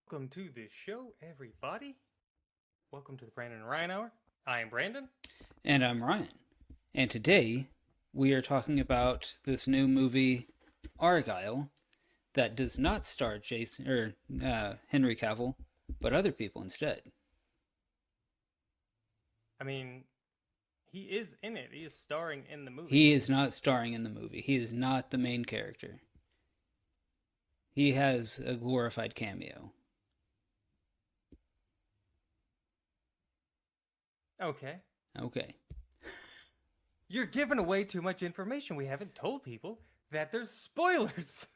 Welcome to the show, everybody. Welcome to the Brandon and Ryan Hour. I am Brandon. And I'm Ryan. And today we are talking about this new movie, Argylle, that does not star Henry Cavill, but other people instead. I mean, he is in it. He is starring in the movie. He is not starring in the movie. He is not the main character. He has a glorified cameo. Okay. Okay. You're giving away too much information. We haven't told people that there's spoilers.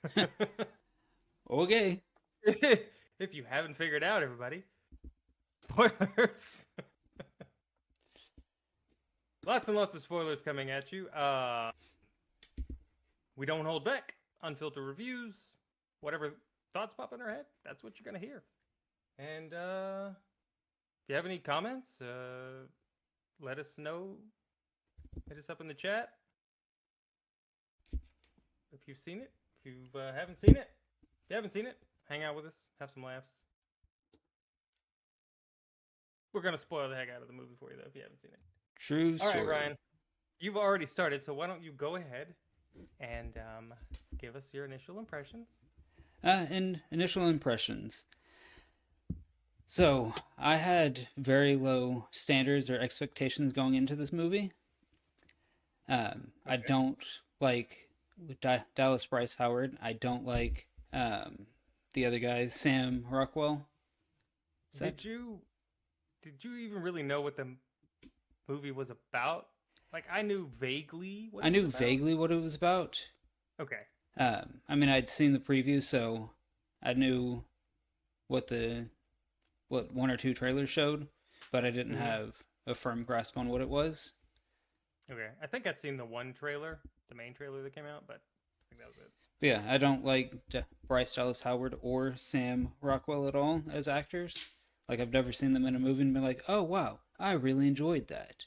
Okay. If you haven't figured out, everybody, spoilers. Lots and lots of spoilers coming at you. We don't hold back. Unfiltered reviews, whatever thoughts pop in our head, that's what you're gonna hear. And if you have any comments, let us know. Hit us up in the chat. If you've seen it, if you haven't seen it, if you haven't seen it, hang out with us, have some laughs. We're gonna spoil the heck out of the movie for you though if you haven't seen it. True story. All right, Ryan, you've already started, so why don't you go ahead and give us your initial impressions? Initial impressions. So, I had very low standards or expectations going into this movie. I don't like Dallas Bryce Howard. I don't like the other guy, Sam Rockwell. Did you even really know what the movie was about? Like, I knew vaguely what I it knew was about. vaguely what it was about. Okay. I mean, I'd seen the preview, so I knew what one or two trailers showed, but I didn't have a firm grasp on what it was. Okay. I think I'd seen the one trailer, the main trailer that came out, but I think that was it. But yeah, I don't like Bryce Dallas Howard or Sam Rockwell at all as actors. Like, I've never seen them in a movie and been like, oh, wow, I really enjoyed that.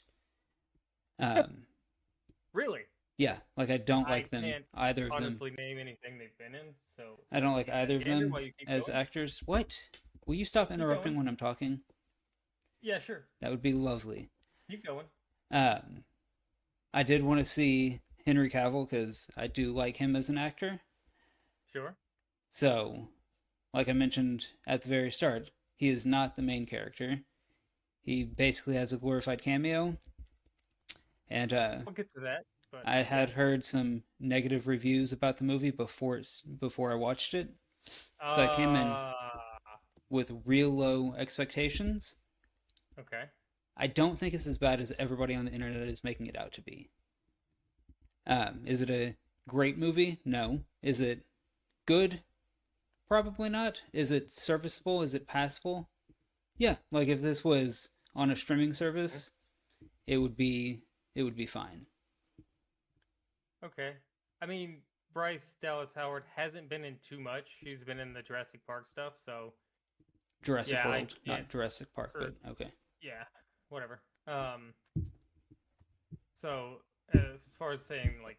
Really? Yeah, like I don't I like them, can't either of them. honestly name anything they've been in, so I don't like give me either that of gander them while you keep as going. actors. What? Will you stop Keep interrupting going. when I'm talking? Yeah, sure. That would be lovely. Keep going. Um, I did want to see Henry Cavill because I do like him as an actor. Sure. So, like I mentioned at the very start, he is not the main character. He basically has a glorified cameo. And We'll get to that. But I yeah. had heard some negative reviews about the movie before I watched it. So I came in Uh, with real low expectations. okay. I don't think it's as bad as everybody on the internet is making it out to be. Is it a great movie? No. Is it good? Probably not. Is it serviceable? Is it passable? Yeah, like if this was on a streaming service, it would be fine. Okay. I mean, Bryce Dallas Howard hasn't been in too much. He's been in the Jurassic Park stuff, so Jurassic yeah, I World, can't. not Jurassic Park, Or but okay. yeah, whatever. So as far as saying like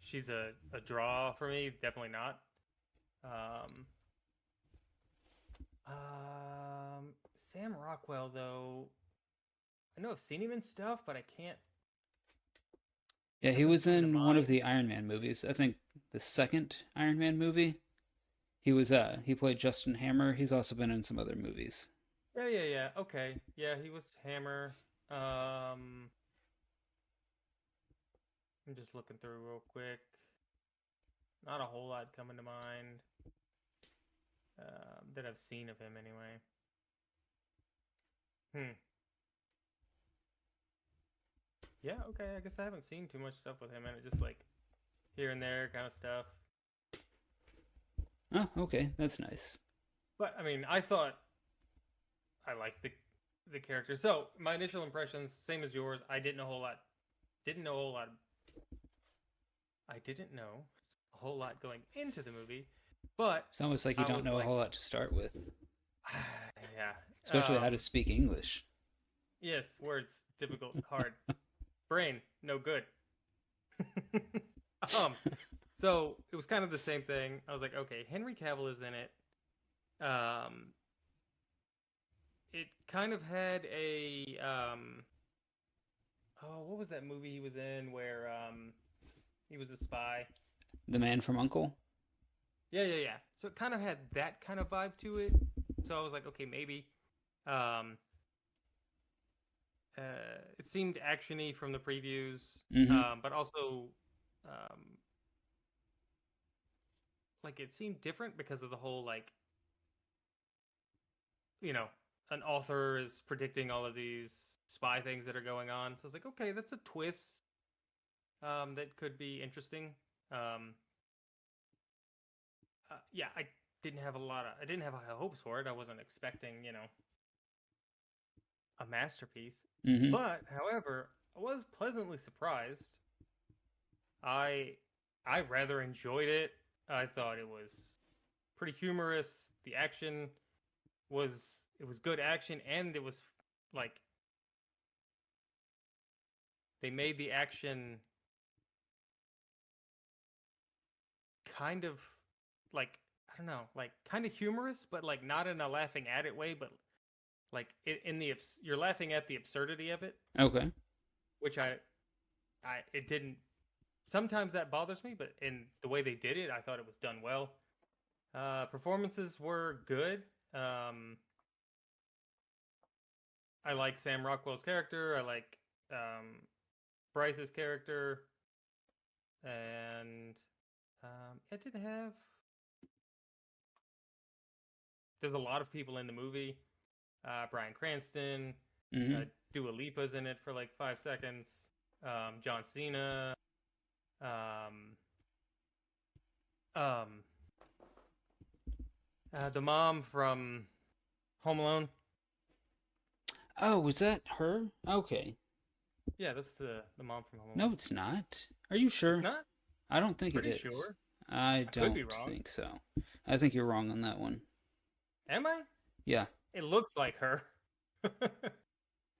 she's a draw for me, definitely not. Um, um, Sam Rockwell though, I know I've seen him in stuff, but I can't. Yeah, he Doesn't was come to in one of mind. the Iron Man movies. I think the second Iron Man movie. He played Justin Hammer. He's also been in some other movies. Yeah, yeah, yeah. Okay, yeah, he was Hammer. I'm just looking through real quick. Not a whole lot coming to mind that I've seen of him anyway. Hmm. Yeah. Okay. I guess I haven't seen too much stuff with him, and it just like here and there kind of stuff. Oh, okay, that's nice. But I mean, I thought I liked the character. So my initial impressions, same as yours. I didn't know a whole lot. Didn't know a whole lot. I didn't know a whole lot going into the movie, but It's almost like you I don't was know a like, whole lot to start with, yeah. especially how to speak English. Yes, words difficult, hard. Brain no good. um, so it was kind of the same thing. I was like, okay, Henry Cavill is in it. Um, it kind of had a oh, what was that movie he was in where he was a spy? The Man from Uncle. Yeah. So it kind of had that kind of vibe to it. So I was like, okay, maybe. Um, it seemed actiony from the previews, Mm-hmm. but also um, like it seemed different because of the whole like an author is predicting all of these spy things that are going on. So I was like, okay, that's a twist that could be interesting. Um, yeah, I didn't have high hopes for it. I wasn't expecting, a masterpiece. Mm-hmm. But, however, I was pleasantly surprised. I I rather enjoyed it. I thought it was pretty humorous. The action was it was good action, and it was like they made the action kind of like I don't know, like kind of humorous, but like not in a laughing at it way, but like in the you're laughing at the absurdity of it, Okay. which I it didn't. Sometimes that bothers me, but in the way they did it, I thought it was done well. Performances were good. Um, I like Sam Rockwell's character. I like Bryce's character, and it did have. There's a lot of people in the movie. Bryan Cranston, Mm-hmm. Dua Lipa's in it for like 5 seconds. John Cena. Um, um, the mom from Home Alone. Oh, was that her? Okay. Yeah, that's the mom from Home No, Alone. it's not. Are you It's sure? not. I don't think it Pretty is. sure. I I could be don't wrong. think so. I think you're wrong on that one. Am I? Yeah. It looks like her.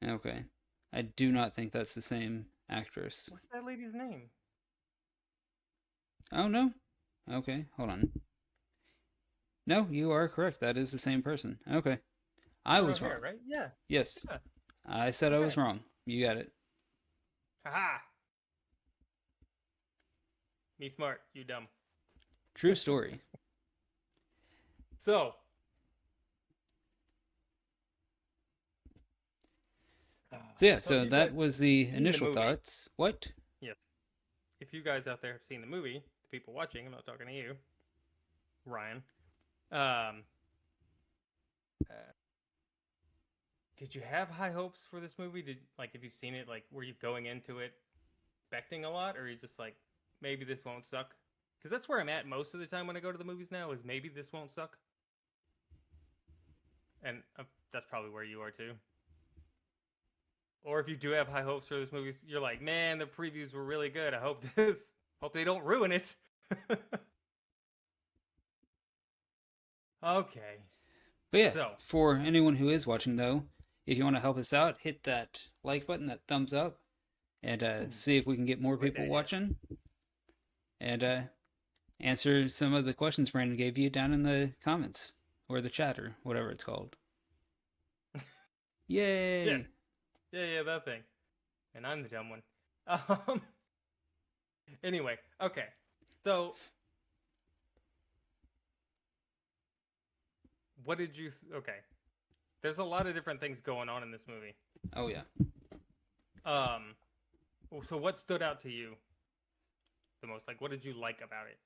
Okay. I do not think that's the same actress. What's that lady's name? Oh, no? Okay, hold on. No, you are correct. That is the same person. Okay. I Her was hair, wrong. right? Yeah. Yes. Yeah. I said I was Okay. wrong. You got it. Haha. Me smart. You dumb. True story. So. So, yeah, So if so you guys that was the seen the initial movie, thoughts. What? yes. If you guys out there have seen the movie, the people watching, I'm not talking to you, Ryan. Um. Uh, did you have high hopes for this movie? Did like if you've seen it, like were you going into it expecting a lot, or are you just like maybe this won't suck? Because that's where I'm at most of the time when I go to the movies now. Is maybe this won't suck, and that's probably where you are too. Or if you do have high hopes for this movie, you're like, man, the previews were really good. I hope hope they don't ruin it. Okay, But yeah, so for anyone who is watching though, if you want to help us out, hit that like button, that thumbs up, and see if we can get more great people idea. watching, and answer some of the questions Brandon gave you down in the comments or the chat or whatever it's called. Yes, Yay! yeah, that thing. And I'm the dumb one. Um. Anyway, okay. So, what did you? Okay, there's a lot of different things going on in this movie. Oh yeah. Um. So, what stood out to you the most? Like, what did you like about it?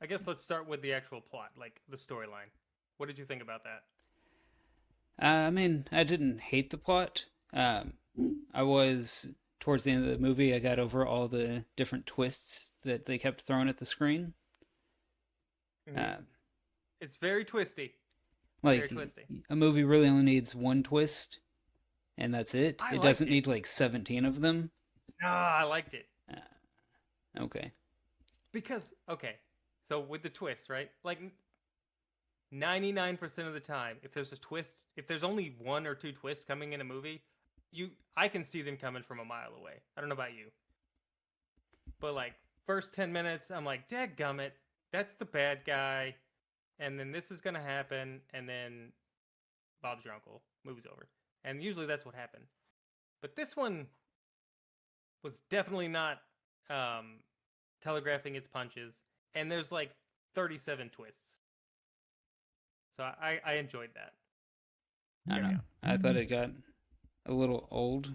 I guess let's start with the actual plot, like the storyline. What did you think about that? I mean, I didn't hate the plot. I was towards the end of the movie. I got over all the different twists that they kept throwing at the screen. Mm-hmm. Uh, It's very twisty. Very like twisty. a movie really only needs one twist, and that's it. I It liked doesn't it. need like 17 of them. Ah, I liked it Okay. because okay. So with the twist, right? Like 99% of the time, if there's a twist, if there's only one or two twists coming in a movie, I can see them coming from a mile away. I don't know about you, but like first 10 minutes, I'm like, dadgummit, that's the bad guy. and then this is gonna happen, and then Bob's your uncle. Movie's over. And usually that's what happened. But this one was definitely not telegraphing its punches, and there's like 37 twists. So I enjoyed that. I don't know. I thought it got a little old.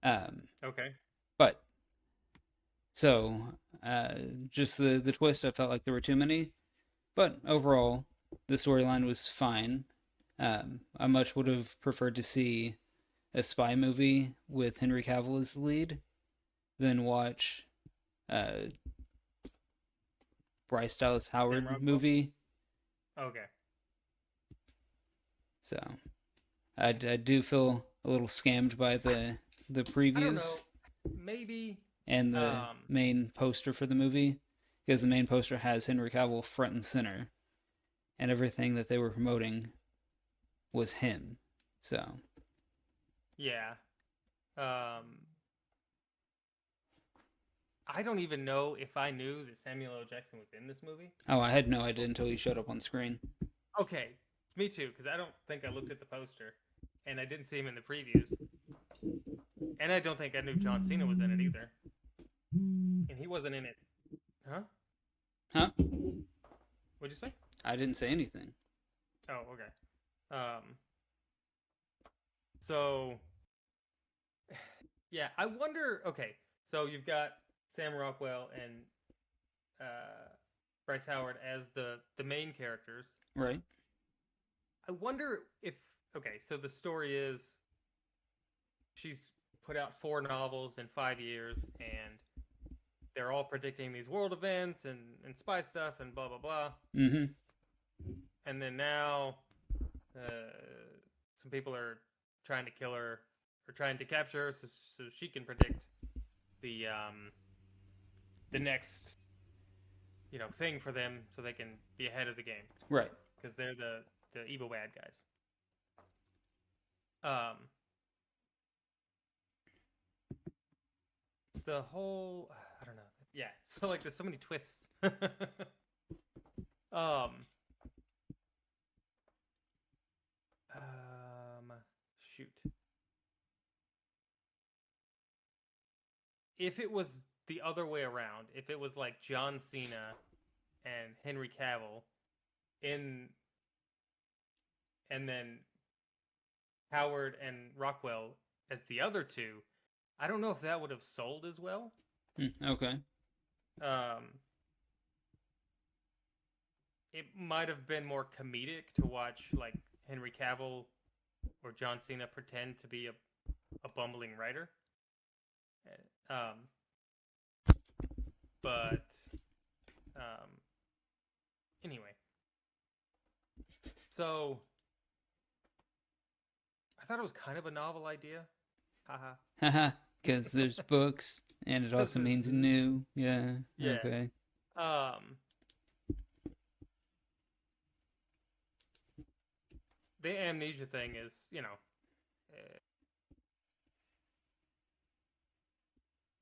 Okay. But so just the twist, I felt like there were too many. But overall, the storyline was fine. I much would have preferred to see a spy movie with Henry Cavill as the lead than watch Bryce Dallas Howard movie. Okay. So I do feel a little scammed by the previews. I don't know. Maybe. And the main poster for the movie, because the main poster has Henry Cavill front and center, and everything that they were promoting was him. So yeah. I don't even know if I knew that Samuel L. Jackson was in this movie. Oh, I had no idea until he showed up on screen. Okay, me too, because I don't think I looked at the poster, and I didn't see him in the previews. And I don't think I knew John Cena was in it either. And he wasn't in it. Huh? Huh? What'd you say? I didn't say anything. Oh, okay. So, yeah, I wonder. Okay, so you've got Sam Rockwell and Bryce Howard as the main characters, right? I wonder if. Okay, so the story is she's put out 4 novels in 5 years, and they're all predicting these world events and spy stuff and blah blah blah. Mm-hmm. And then now, some people are trying to kill her or trying to capture her so she can predict the next thing for them, so they can be ahead of the game. Right. Because they're the evil bad guys. The whole, I don't know. Yeah, so like there's so many twists. Shoot. If it was the other way around, if it was like John Cena and Henry Cavill and then Howard and Rockwell as the other two, I don't know if that would have sold as well. Okay. It might have been more comedic to watch like Henry Cavill or John Cena pretend to be a bumbling writer. But anyway, so I thought it was kind of a novel idea. Haha. Haha. Because there's books, and it also means new. Yeah. Yeah. Okay. The amnesia thing is,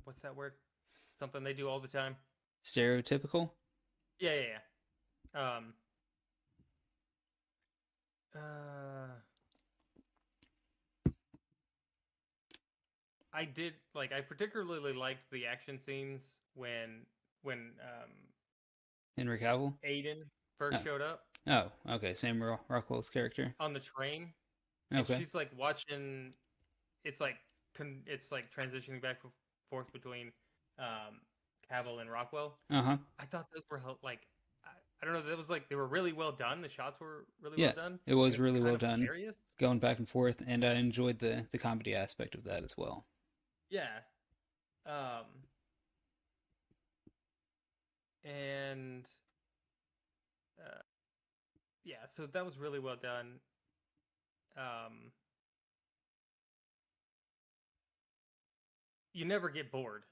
what's that word? Something they do all the time. Stereotypical? Yeah. I particularly liked the action scenes when Henry Cavill? Aiden first showed up. Oh, okay. Sam Rockwell's character. On the train. Okay. And she's like watching. It's like transitioning back and forth between Cavill and Rockwell. Uh-huh. I thought those were like, I don't know. That was like they were really well done. The shots were really well done. It was really well done. Hilarious. Going back and forth, and I enjoyed the comedy aspect of that as well. Yeah. And yeah, so that was really well done. You never get bored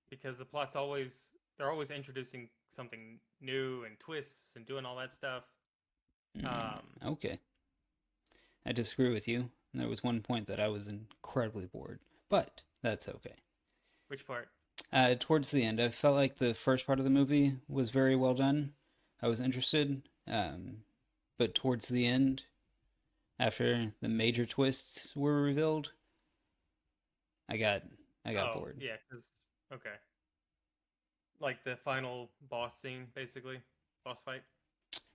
because the plot's they're always introducing something new and twists and doing all that stuff. Okay. I disagree with you. There was one point that I was incredibly bored, but that's okay. Which part? Towards the end, I felt like the first part of the movie was very well done, I was interested, but towards the end, after the major twists were revealed, I got I got Oh, bored. yeah, because okay, like the final boss scene, basically, boss fight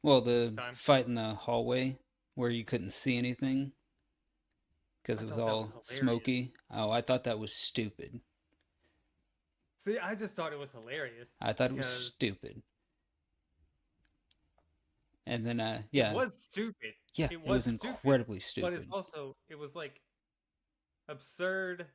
Well, at the the time. fight in the hallway where you couldn't see anything because I it was thought that was all hilarious. smoky. Oh, I thought that was stupid. See, I just thought it was hilarious I thought it was because stupid. And then, it yeah, was stupid. yeah, It it was was stupid, incredibly but it's stupid. also it was like absurd.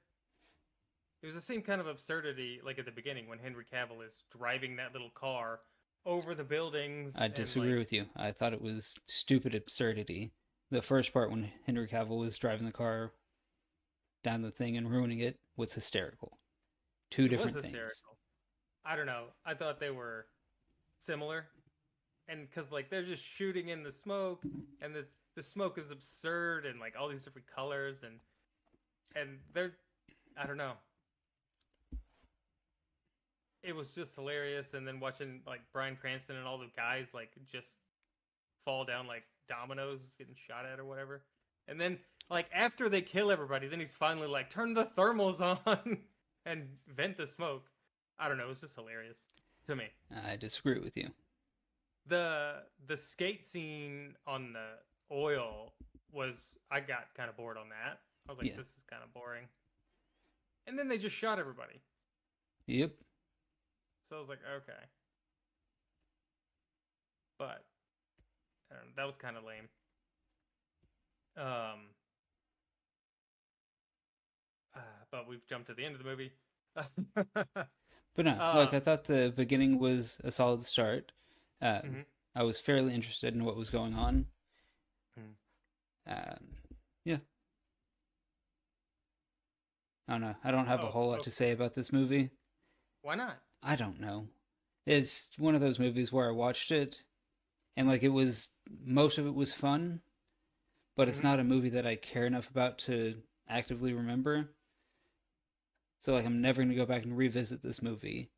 It was the same kind of absurdity like at the beginning when Henry Cavill is driving that little car over the buildings I and disagree like with you. I thought it was stupid absurdity. The first part when Henry Cavill was driving the car down the thing and ruining it was hysterical. Two it was different things. hysterical. I don't know. I thought they were similar, and because like they're just shooting in the smoke, and the smoke is absurd and like all these different colors, and they're I don't know. It was just hilarious, and then watching like Bryan Cranston and all the guys like just fall down like dominoes, getting shot at or whatever, and then like after they kill everybody, then he's finally like turn the thermals on and vent the smoke. I don't know. It was just hilarious to me. I disagree with you. The skate scene on the oil was I got kind of bored on that. I was like, Yeah. this is kind of boring. And then they just shot everybody. Yep. So I was like, okay. But I don't know, that was kind of lame. Um, but we've jumped to the end of the movie. But no, like I um, thought the beginning was a solid start. Um, mhm, I was fairly interested in what was going on. mhm. Um, yeah, I don't know. I don't have a Oh, whole lot to okay. say about this movie. Why not? I don't know. It's one of those movies where I watched it and like it was most of it was fun, but it's Hmm. not a movie that I care enough about to actively remember. So like I'm never gonna go back and revisit this movie.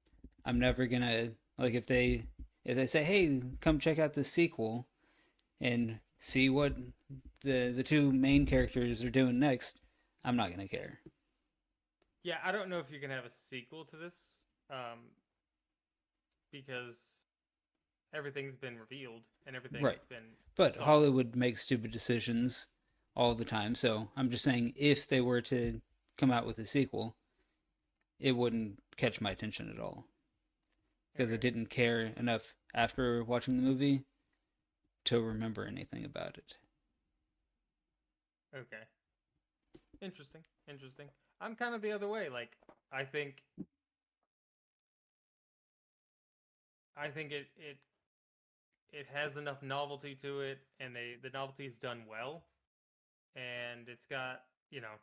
I'm never gonna like if they say, "Hey, come check out the sequel and see what the two main characters are doing next," I'm not gonna care. Yeah, I don't know if you can have a sequel to this, um, because everything's been revealed and everything Right. has been But solved. Hollywood makes stupid decisions all the time, so I'm just saying if they were to come out with a sequel, it wouldn't catch my attention at all because I Okay. didn't care enough after watching the movie to remember anything about it. Okay. Interesting. Interesting. I'm kind of the other way. Like, I think I think it has enough novelty to it, and the novelty is done well, and it's got you know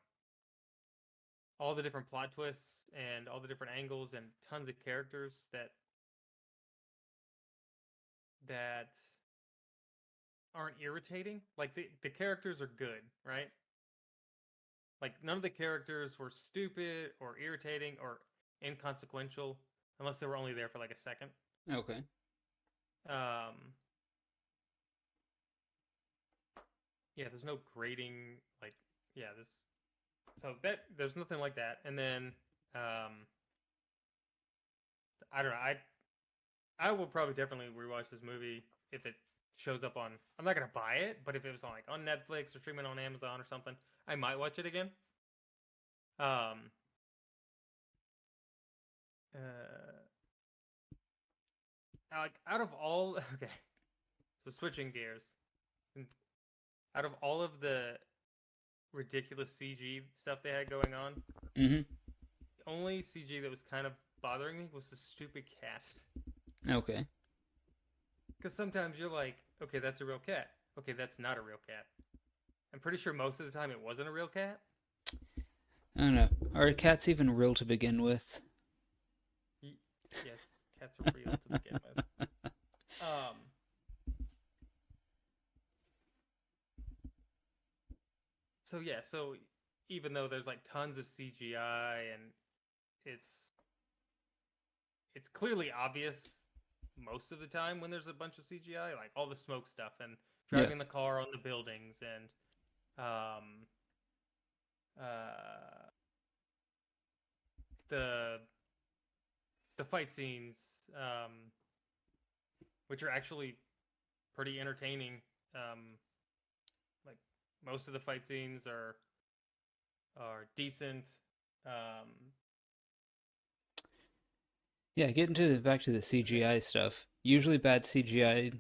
all the different plot twists and all the different angles and tons of characters that aren't irritating. Like the characters are good, right? Like none of the characters were stupid or irritating or inconsequential unless they were only there for like a second. Okay. Um, yeah, there's no grading. Like, yeah, this. So that there's nothing like that. And then, um, I don't know. I will probably definitely rewatch this movie if it shows up on. I'm not gonna buy it, but if it was on like on Netflix or streaming on Amazon or something, I might watch it again. Um, uh, like out of all, okay, so switching gears, out of all of the ridiculous CG stuff they had going on, Mm-hmm. the only CG that was kind of bothering me was the stupid cat. Okay. Because sometimes you're like, okay, that's a real cat. Okay, that's not a real cat. I'm pretty sure most of the time it wasn't a real cat. I don't know. Are cats even real to begin with? Yes, cats are real to begin with. Um, so yeah, so even though there's like tons of CGI and it's it's clearly obvious Mm-hmm. most of the time when there's a bunch of CGI, like all the smoke stuff and Yeah. driving the car on the buildings and um uh the fight scenes, which are actually pretty entertaining. Like most of the fight scenes are decent. Um, Yeah, getting to back to the CGI stuff. Usually bad CGI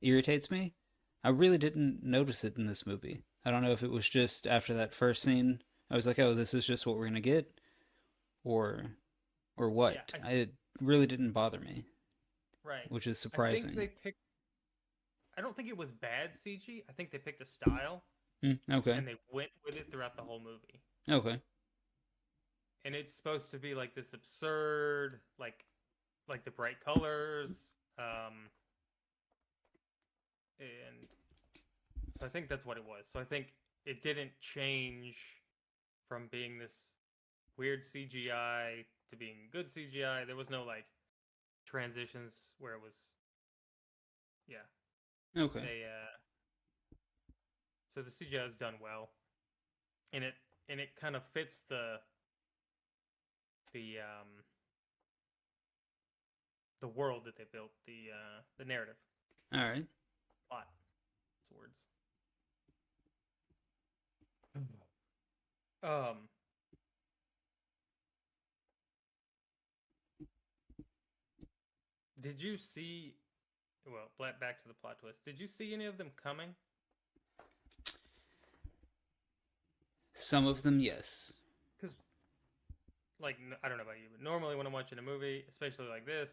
irritates me. I really didn't notice it in this movie. I don't know if it was just after that first scene, I was like, "Oh, this is just what we're gonna get," or yeah, what. It really didn't bother me, right. which is I think surprising. they picked. I don't think it was bad CG. I think they picked a style Okay, and they went with it throughout the whole movie. okay, And it's supposed to be like this absurd, like the bright colors, and so I think that's what it was. So I think it didn't change from being this weird CGI to being good CGI. There was no like transitions where it was, yeah. okay. They so the CGI is done well, and it kind of fits the the world that they built, the narrative All right. plot. It's words. Um, did you see? Well, back to the plot twist. Did you see any of them coming? Some of them, yes. Because, like, I don't know about you, but normally when I'm watching a movie, especially like this,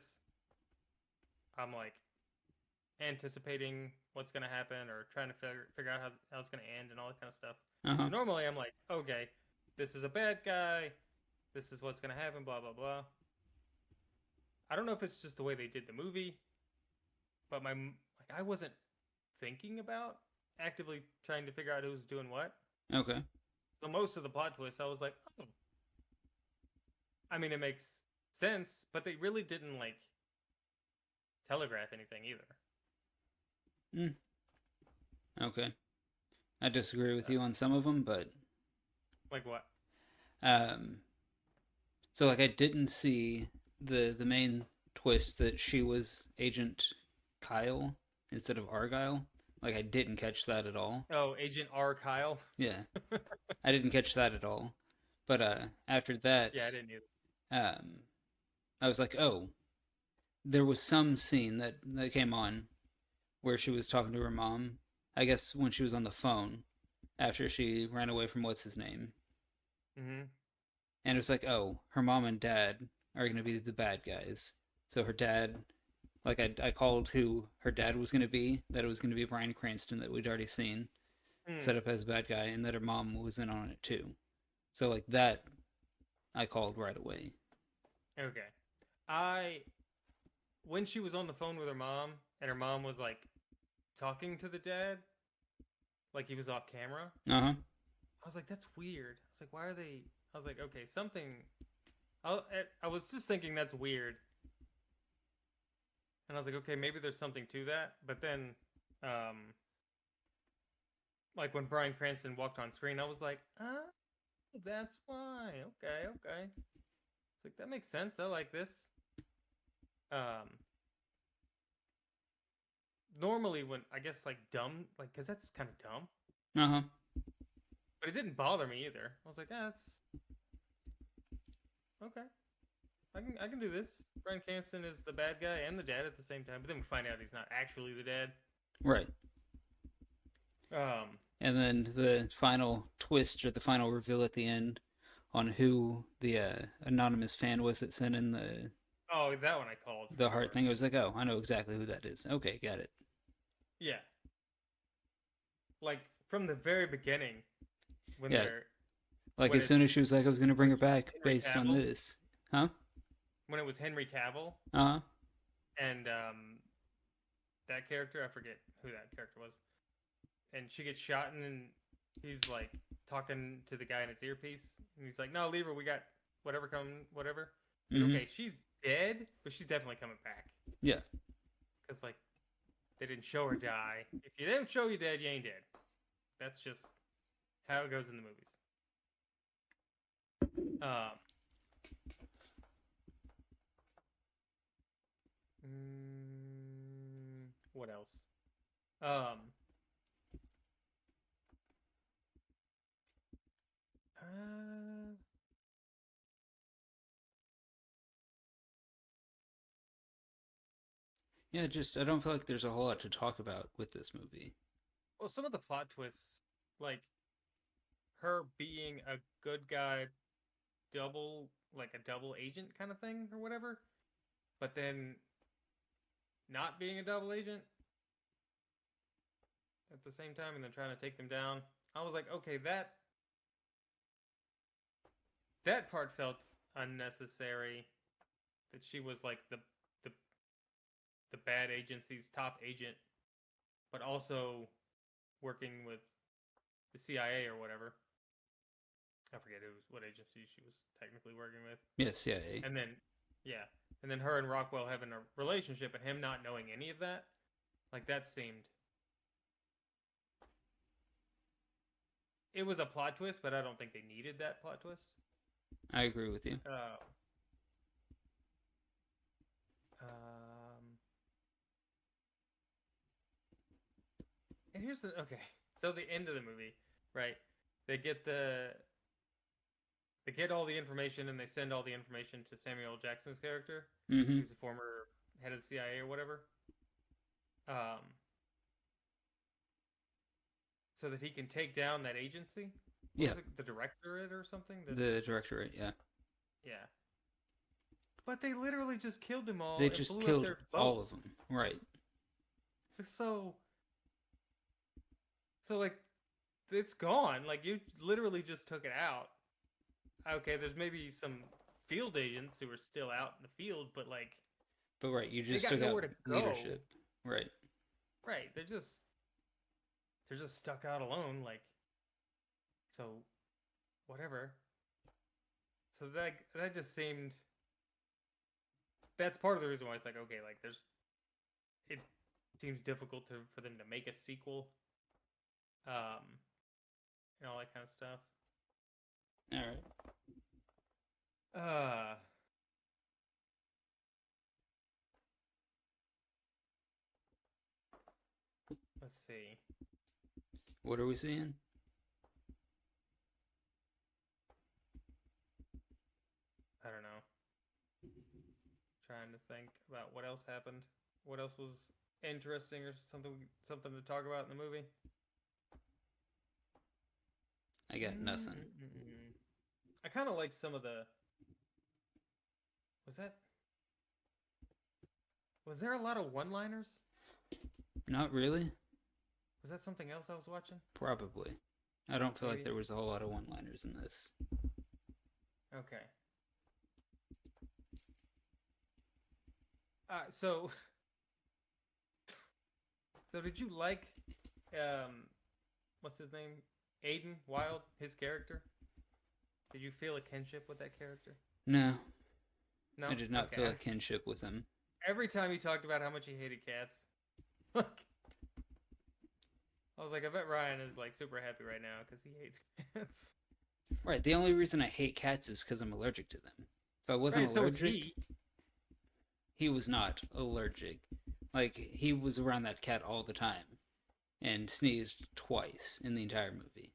I'm like anticipating what's gonna happen or trying to figure out how it's gonna end and all that kind of stuff. Uh So huh. normally I'm like, okay, this is a bad guy. This is what's gonna happen. Blah blah blah. I don't know if it's just the way they did the movie, but I wasn't thinking about actively trying to figure out who's doing what. Okay. So most of the plot twists, I was like, oh, I mean, it makes sense, but they really didn't like telegraph anything either. Mm, okay. I disagree with Uh, you on some of them, but like what? um, so like I didn't see the main twist that she was Agent Kyle instead of Argyle. Like I didn't catch that at all. Oh, Agent R. Kyle. Yeah, I didn't catch that at all. But after that, Yeah, I didn't either. um, I was like, oh, there was some scene that came on where she was talking to her mom. I guess when she was on the phone after she ran away from what's his name, Mm-hmm. and it was like, oh, her mom and dad are gonna be the bad guys. So her dad, like I called who her dad was gonna be, that it was gonna be Bryan Cranston that we'd already seen Mm, set up as a bad guy, and that her mom was in on it too. So like that, I called right away. okay. I when she was on the phone with her mom and her mom was like talking to the dad, like he was off camera. Uh huh. I was like, that's weird. I was like, why are they? I was like, okay, something. I, I was just thinking that's weird, and I was like, okay, maybe there's something to that. But then, um, like when Bryan Cranston walked on screen, I was like, ah, that's why. Okay, okay. It's like that makes sense. I like this. Um, normally when I guess like dumb, like because that's kind of dumb, Uh huh. but it didn't bother me either. I was like, ah, that's okay. I can do this. Bryan Cranston is the bad guy and the dad at the same time, but then we find out he's not actually the dad. Right. Um, And then the final twist or the final reveal at the end on who the anonymous fan was that sent in oh, that one I called for the heart sure. thing. I was like, oh, I know exactly who that is. Okay, got it. Yeah, like from the very beginning when Yeah, they're like when as soon as it's she was like, I was gonna bring her back Henry based on Cavill, this. Huh? when it was Henry Cavill Uh huh. and that character, I forget who that character was, and she gets shot and then he's like talking to the guy in his earpiece and he's like, no, leave her, we got whatever coming, whatever. Like, Mm-hmm. okay, she's dead, but she's definitely coming back. Yeah. They didn't show her die. If you didn't show you dead, you ain't dead. That's just how it goes in the movies. What else? Yeah, just I don't feel like there's a whole lot to talk about with this movie. Well, some of the plot twists, like her being a good guy, like a double agent kind of thing or whatever, but then not being a double agent at the same time, and then trying to take them down. I was like, okay, that part felt unnecessary. That she was like the bad agency's top agent, but also working with the CIA or whatever. I forget what agency she was technically working with. Yeah, CIA. And then, yeah, and then her and Rockwell having a relationship, and him not knowing any of that, like that seemed. It was a plot twist, but I don't think they needed that plot twist. I agree with you. And here's the okay. So the end of the movie, right? They get all the information, and they send all the information to Samuel L. Jackson's character, who's the former head of the CIA or whatever. So that he can take down that agency. Yeah. The directorate or something. The directorate, yeah. Yeah. But they literally just killed them all. They just killed all of them, right? So like, it's gone. Like, you literally just took it out. Okay, there's maybe some field agents who are still out in the field, but like. But right, you just took out leadership, right? Right, they're just stuck out alone, like. So, whatever. So that just seemed. That's part of the reason why it's like, okay, like it seems difficult for them to make a sequel, and all that kind of stuff. All right. Let's see. What are we seeing? I don't know. Trying to think about what else happened. What else was interesting or something to talk about in the movie? I got nothing. I kind of liked some of the. Was there a lot of one-liners? Not really. Was that something else I was watching? Probably. I don't feel like there was a whole lot of one-liners in this. Okay. So did you like, what's his name? Aiden Wild, his character? Did you feel a kinship with that character? No. No? I did not feel a kinship with him. Every time he talked about how much he hated cats, I was like, I bet Ryan is like super happy right now because he hates cats. Right, the only reason I hate cats is because I'm allergic to them. If I wasn't allergic, he was not allergic. Like, he was around that cat all the time and sneezed twice in the entire movie.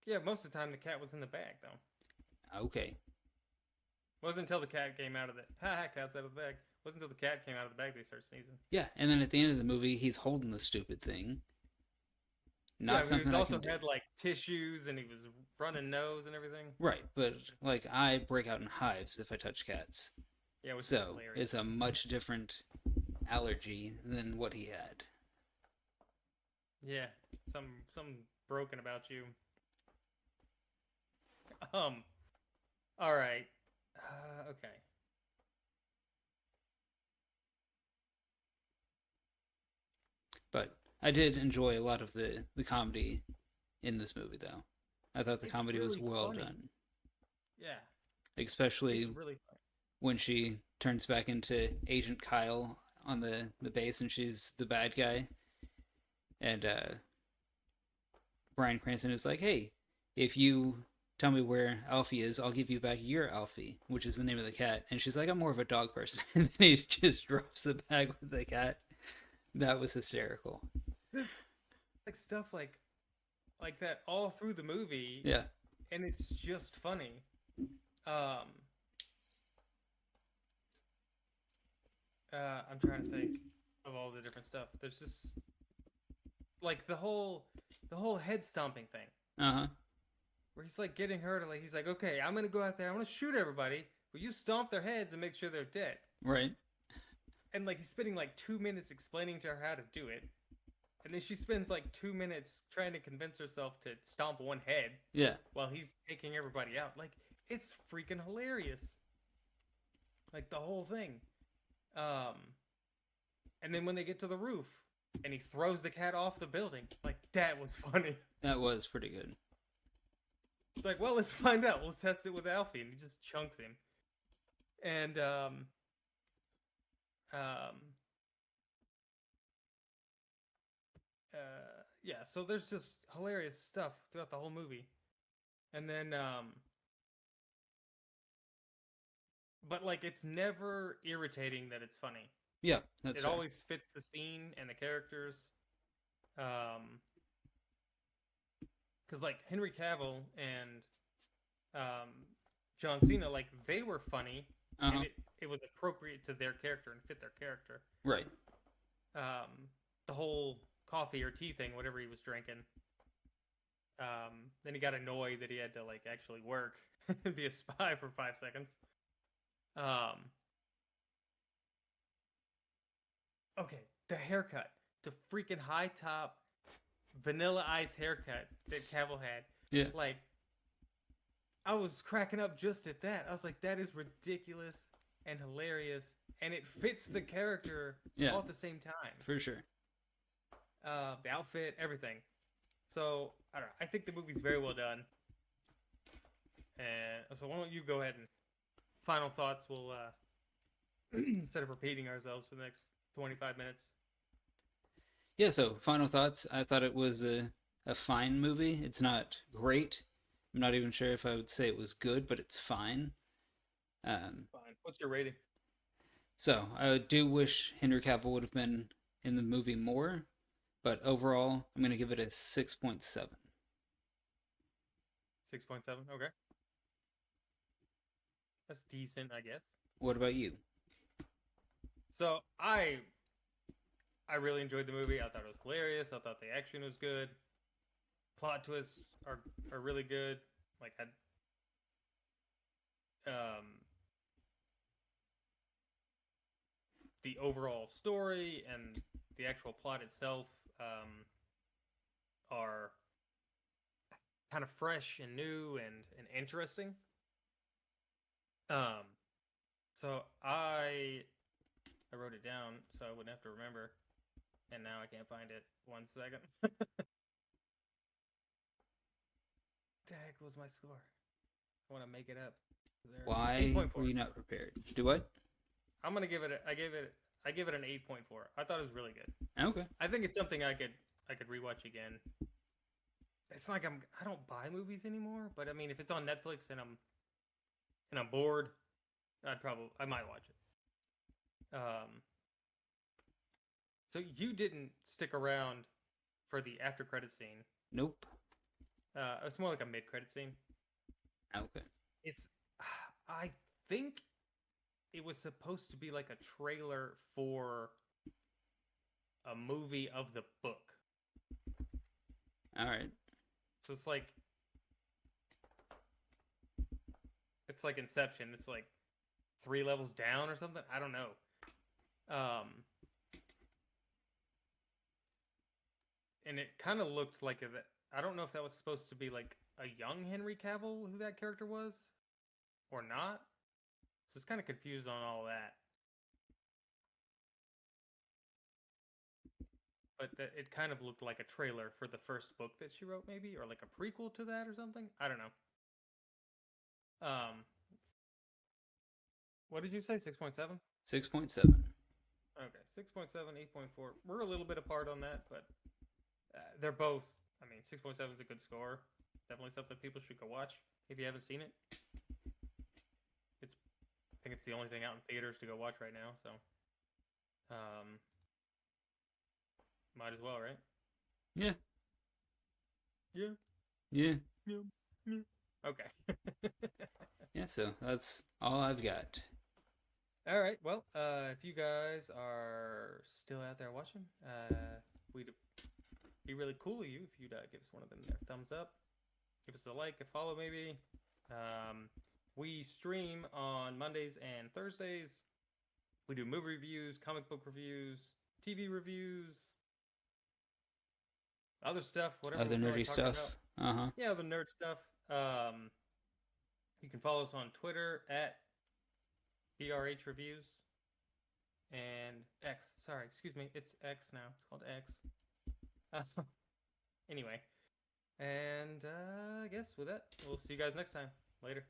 Yeah, most of the time the cat was in the bag, though. Okay. Wasn't until the cat came out of the... cat's out of the bag. Wasn't until the cat came out of the bag they started sneezing. Yeah, and then at the end of the movie, he's holding the stupid thing. Not something he also had, like, tissues, and he was running nose and everything. Right, but, like, I break out in hives if I touch cats. Yeah, which so it's a much different allergy than what he had. Yeah, some broken about you. All right. Okay. But I did enjoy a lot of the comedy in this movie, though. I thought the comedy was well done. Yeah. Especially really when she turns back into Agent Kyle on the base, and she's the bad guy. And Bryan Cranston is like, "Hey, if you tell me where Alfie is, I'll give you back your Alfie," which is the name of the cat. And she's like, "I'm more of a dog person." And then he just drops the bag with the cat. That was hysterical. This like stuff like that all through the movie. Yeah. And it's just funny. I'm trying to think of all the different stuff. There's just like the whole head stomping thing. Uh-huh. Where he's like getting her to like he's like, okay, I'm gonna go out there, I'm gonna shoot everybody, but you stomp their heads and make sure they're dead. Right. And like he's spending like 2 minutes explaining to her how to do it. And then she spends like 2 minutes trying to convince herself to stomp one head. Yeah. While he's taking everybody out. Like, it's freaking hilarious. Like the whole thing. And then when they get to the roof and he throws the cat off the building, like that was funny. That was pretty good. It's like, well, let's find out. We'll test it with Alfie, and he just chunks him. And yeah, so there's just hilarious stuff throughout the whole movie. And then but like it's never irritating that it's funny. Yeah, that's it fair. always fits the scene and the characters. Because like Henry Cavill and John Cena, like they were funny, and it was appropriate to their character and fit their character. Right. The whole coffee or tea thing, whatever he was drinking. Then he got annoyed that he had to like actually work and be a spy for 5 seconds. Okay, the haircut, the freaking high top Vanilla Ice haircut that Cavill had. Yeah. Like, I was cracking up just at that. I was like, that is ridiculous and hilarious, and it fits the character all at the same time. For sure. The outfit, everything. So, I don't know. I think the movie's very well done. And so why don't you go ahead and final thoughts. We'll instead of repeating ourselves for the next 25 minutes. Yeah, so final thoughts. I thought it was a fine movie. It's not great. I'm not even sure if I would say it was good, but it's fine. Fine. What's your rating? So, I do wish Henry Cavill would have been in the movie more, but overall, I'm going to give it a 6.7. 6.7, okay. That's decent, I guess. What about you? So, I really enjoyed the movie. I thought it was hilarious. I thought the action was good. Plot twists are really good. Like, the overall story and the actual plot itself are kind of fresh and new and interesting. So I wrote it down so I wouldn't have to remember, and now I can't find it. 1 second. The heck was my score? I want to make it up. Why were you not prepared? Do what? I'm gonna give it. I give it an 8.4. I thought it was really good. Okay. I think it's something I could rewatch again. It's like I don't buy movies anymore, but I mean, if it's on Netflix and I'm bored, I might watch it. So you didn't stick around for the after credit scene. Nope. It's more like a mid credit scene. Okay. I think it was supposed to be like a trailer for a movie of the book. All right. So it's like Inception. It's like 3 levels down or something. I don't know. And it kind of looked like I don't know if that was supposed to be like a young Henry Cavill, who that character was, or not. So it's kind of confused on all that. But it kind of looked like a trailer for the first book that she wrote, maybe, or like a prequel to that or something. I don't know. What did you say? 6.7? 6.7. Okay, 6.7, 8.4. We're a little bit apart on that, but they're both. I mean, 6.7 is a good score. Definitely something people should go watch if you haven't seen it. I think it's the only thing out in theaters to go watch right now. So, might as well, right? Yeah. Yeah. Yeah. Yeah. Yeah. Okay. Yeah, so that's all I've got. All right. Well, if you guys are still out there watching, we'd be really cool of you if you'd give us one of them there thumbs up, give us a like, a follow, maybe. We stream on Mondays and Thursdays. We do movie reviews, comic book reviews, TV reviews, other stuff, whatever. Other nerdy stuff. Yeah, the nerd stuff. You can follow us on Twitter at DRH Reviews and X. Sorry, excuse me. It's X now. It's called X. Anyway, and I guess with that, we'll see you guys next time. Later.